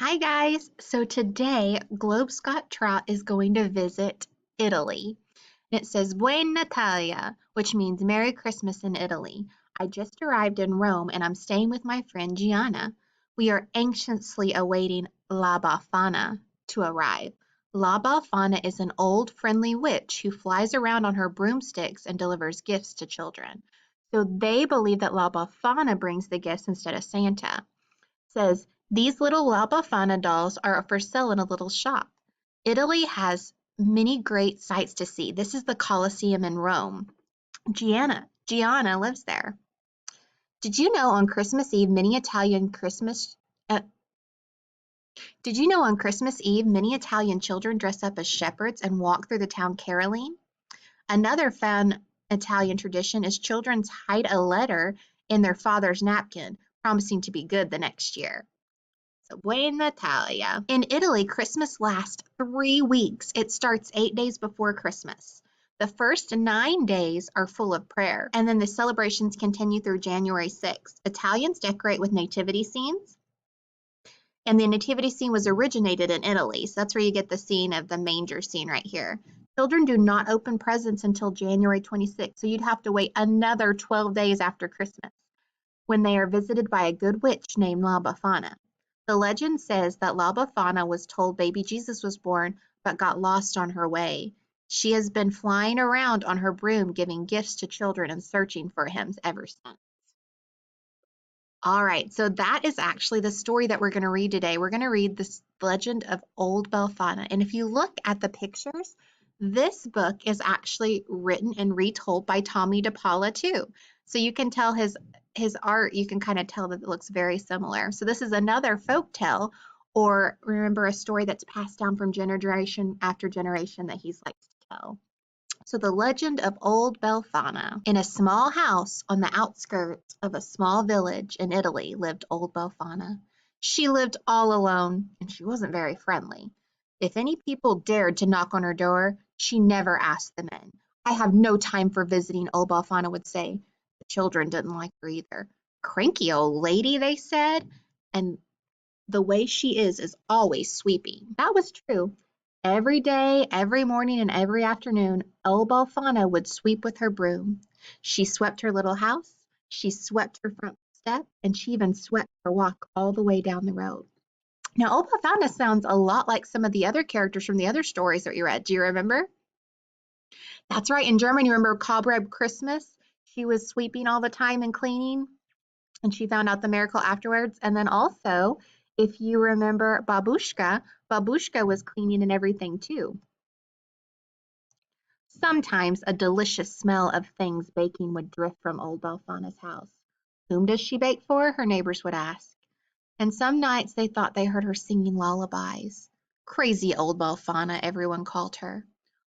Hi guys! So today Globe Scott Trout is going to visit Italy. It says Buon Natalia, which means Merry Christmas in Italy. I just arrived in Rome and I'm staying with my friend Gianna. We are anxiously awaiting La Befana to arrive. La Befana is an old friendly witch who flies around on her broomsticks and delivers gifts to children. So they believe that La Befana brings the gifts instead of Santa. Says, these little La Befana dolls are for sale in a little shop. Italy has many great sights to see. This is the Colosseum in Rome. Gianna lives there. Did you know on Christmas Eve many Italian Christmas uh, Did you know on Christmas Eve many Italian children dress up as shepherds and walk through the town caroling? Another fun Italian tradition is children hide a letter in their father's napkin, promising to be good the next year. So, Buon Natalia. In Italy, Christmas lasts 3 weeks. It starts 8 days before Christmas. The first 9 days are full of prayer, and then the celebrations continue through January 6th. Italians decorate with nativity scenes, and the nativity scene was originated in Italy, so that's where you get the scene of the manger scene right here. Children do not open presents until January 26th, so you'd have to wait another 12 days after Christmas when they are visited by a good witch named La Befana. The legend says that La Befana was told baby Jesus was born but got lost on her way. She has been flying around on her broom giving gifts to children and searching for him ever since. All right, so that is actually the story that we're going to read today. We're going to read this Legend of Old Befana. And if you look at the pictures, this book is actually written and retold by Tommy DePaula too. So you can tell his art, you can kind of tell that it looks very similar. So this is another folk tale, or remember a story that's passed down from generation after generation that he's likes to tell. So the legend of Old Befana. In a small house on the outskirts of a small village in Italy lived Old Befana. She lived all alone, and she wasn't very friendly. If any people dared to knock on her door, she never asked them in. I have no time for visiting, Old Befana would say. The children didn't like her either. Cranky old lady, they said, and the way she is always sweeping. That was true. Every day, every morning, and every afternoon, El Befana would sweep with her broom. She swept her little house, she swept her front step, and she even swept her walk all the way down the road. Now, El Befana sounds a lot like some of the other characters from the other stories that you read. Do you remember? That's right. In German, you remember Cobweb Christmas? She was sweeping all the time and cleaning, and she found out the miracle afterwards. And then also, if you remember Babushka, Babushka was cleaning and everything too. Sometimes a delicious smell of things baking would drift from old Belfana's house. Whom does she bake for? Her neighbors would ask. And some nights they thought they heard her singing lullabies. Crazy old Belfana, everyone called her.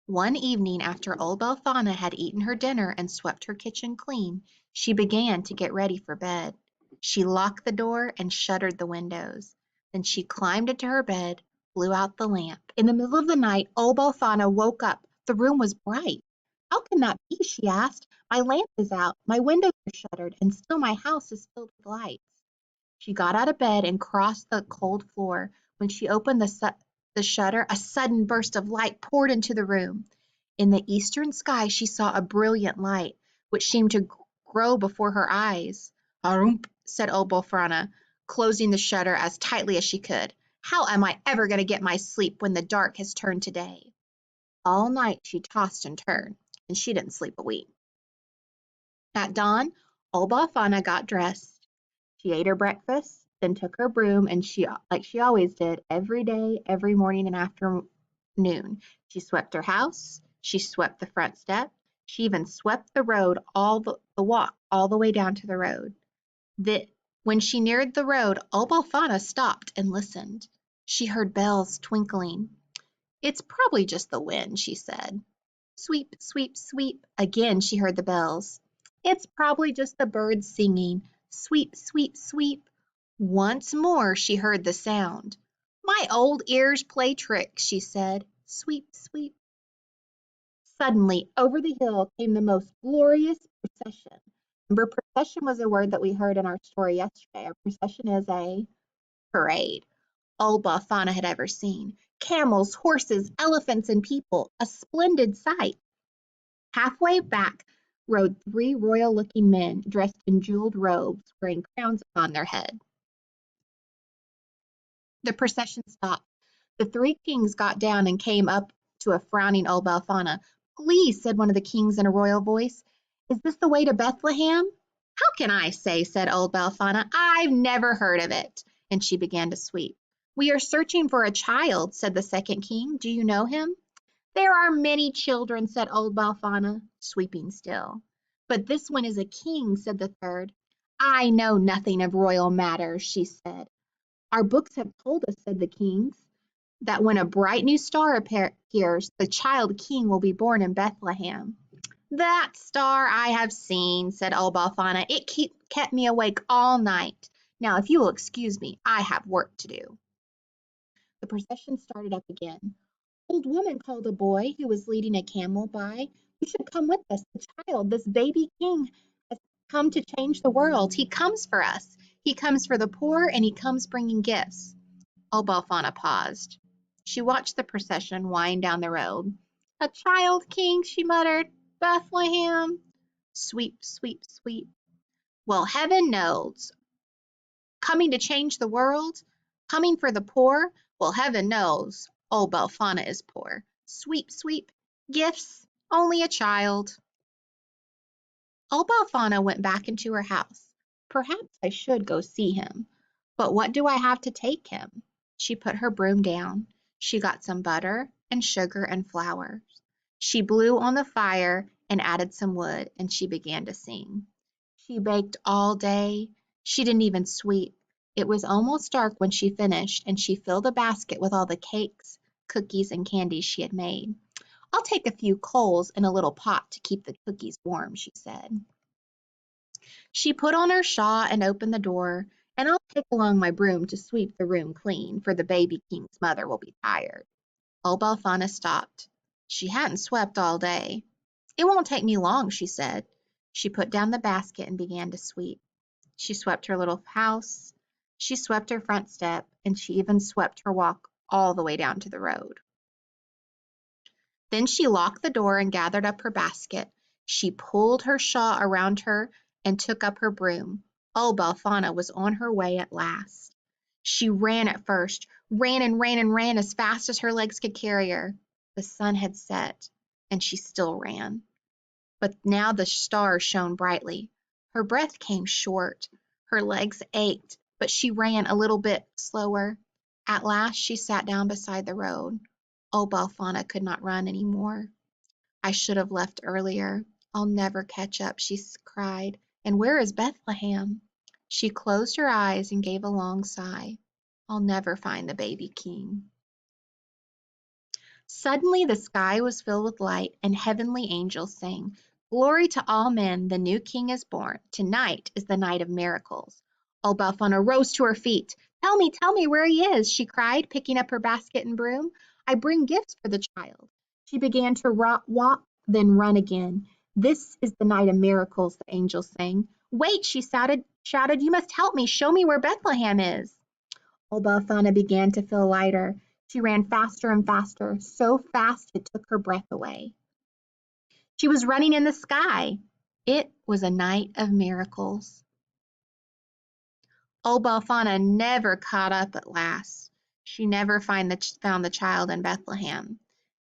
One evening after old Belfana had eaten her dinner and swept her kitchen clean, she began to get ready for bed. She locked the door and shuttered the windows. Then she climbed into her bed, blew out the lamp. In the middle of the night, old Belfana woke up. The room was bright. How can that be? She asked. My lamp is out, my windows are shuttered, and still my house is filled with lights. She got out of bed and crossed the cold floor. When she opened the shutter, a sudden burst of light poured into the room. In the eastern sky, she saw a brilliant light, which seemed to grow before her eyes. "Harump," said old Bofrana, closing the shutter as tightly as she could. "How am I ever going to get my sleep when the dark has turned to day?" All night she tossed and turned, and she didn't sleep a wink. At dawn, old Bofana got dressed. She ate her breakfast, then took her broom, and like she always did, every day, every morning and afternoon, she swept her house, she swept the front step, she even swept the road, the walk, all the way down to the road. When she neared the road, Albafana stopped and listened. She heard bells twinkling. "It's probably just the wind," she said. Sweep, sweep, sweep. Again she heard the bells. "It's probably just the birds singing. Sweep, sweep, sweep." Once more she heard the sound. "My old ears play tricks," she said. Sweep, sweep. Suddenly, over the hill came the most glorious procession. Remember, procession was a word that we heard in our story yesterday. A procession is a parade. old Befana had ever seen. Camels, horses, elephants, and people, a splendid sight. Halfway back rode three royal-looking men dressed in jeweled robes, wearing crowns upon their head. The procession stopped. The three kings got down and came up to a frowning old Befana. "Please," said one of the kings in a royal voice, "is this the way to Bethlehem?" "How can I say?" said old Befana. "I've never heard of it." And she began to sweep. "We are searching for a child," said the second king. "Do you know him?" "There are many children," said old Befana, sweeping still. "But this one is a king," said the third. "I know nothing of royal matters," she said. "Our books have told us," said the kings, "that when a bright new star appears, the child king will be born in Bethlehem." "That star I have seen," said old Befana. "It kept me awake all night. Now, if you will excuse me, I have work to do." The procession started up again. "Old woman," called a boy who was leading a camel by, "you should come with us. The child, this baby king, has come to change the world. He comes for us. He comes for the poor, and he comes bringing gifts." Old Befana paused. She watched the procession wind down the road. "A child king," she muttered. "Bethlehem." Sweep, sweep, sweep. "Well, heaven knows. Coming to change the world? Coming for the poor? Well, heaven knows old Befana is poor. Sweep, sweep. Gifts? Only a child." Old Befana went back into her house. "Perhaps I should go see him. But what do I have to take him?" She put her broom down. She got some butter and sugar and flowers. She blew on the fire and added some wood, and she began to sing. She baked all day. She didn't even sweep. It was almost dark when she finished, and she filled a basket with all the cakes, cookies, and candies she had made. "I'll take a few coals in a little pot to keep the cookies warm," she said. She put on her shawl and opened the door. "And I'll take along my broom to sweep the room clean, for the baby king's mother will be tired." Old Befana stopped. She hadn't swept all day. "It won't take me long," she said. She put down the basket and began to sweep. She swept her little house. She swept her front step, and she even swept her walk all the way down to the road. Then she locked the door and gathered up her basket. She pulled her shawl around her and took up her broom. Old Befana was on her way at last. She ran at first, ran and ran and ran as fast as her legs could carry her. The sun had set, and she still ran. But now the stars shone brightly. Her breath came short. Her legs ached, but she ran a little bit slower. At last she sat down beside the road. Old Befana could not run any more. "I should have left earlier. I'll never catch up," she cried. "And where is Bethlehem?" She closed her eyes and gave a long sigh. "I'll never find the baby king." Suddenly the sky was filled with light, and heavenly angels sang, "Glory to all men, the new king is born. Tonight is the night of miracles." Old Befana rose to her feet. Tell me where he is," she cried, picking up her basket and broom. "I bring gifts for the child." She began to walk, then run again. "This is the night of miracles," the angels sang. "Wait," she shouted, "you must help me. Show me where Bethlehem is." Old Befana began to feel lighter. She ran faster and faster, so fast it took her breath away. She was running in the sky. It was a night of miracles. Old Befana never caught up at last. She never found the child in Bethlehem,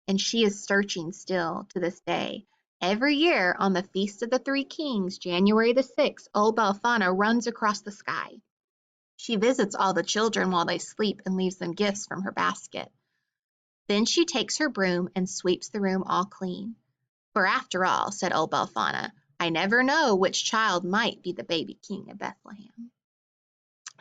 and she is searching still to this day. Every year on the Feast of the Three Kings, January the 6th, old Befana runs across the sky. She visits all the children while they sleep and leaves them gifts from her basket. Then she takes her broom and sweeps the room all clean. "For after all," said old Befana, "I never know which child might be the baby king of Bethlehem."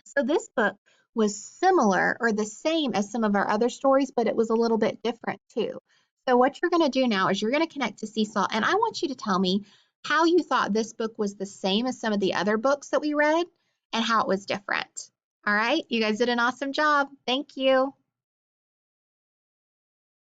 So this book was similar or the same as some of our other stories, but it was a little bit different too. So what you're going to do now is you're going to connect to Seesaw, and I want you to tell me how you thought this book was the same as some of the other books that we read and how it was different. All right, you guys did an awesome job. Thank you.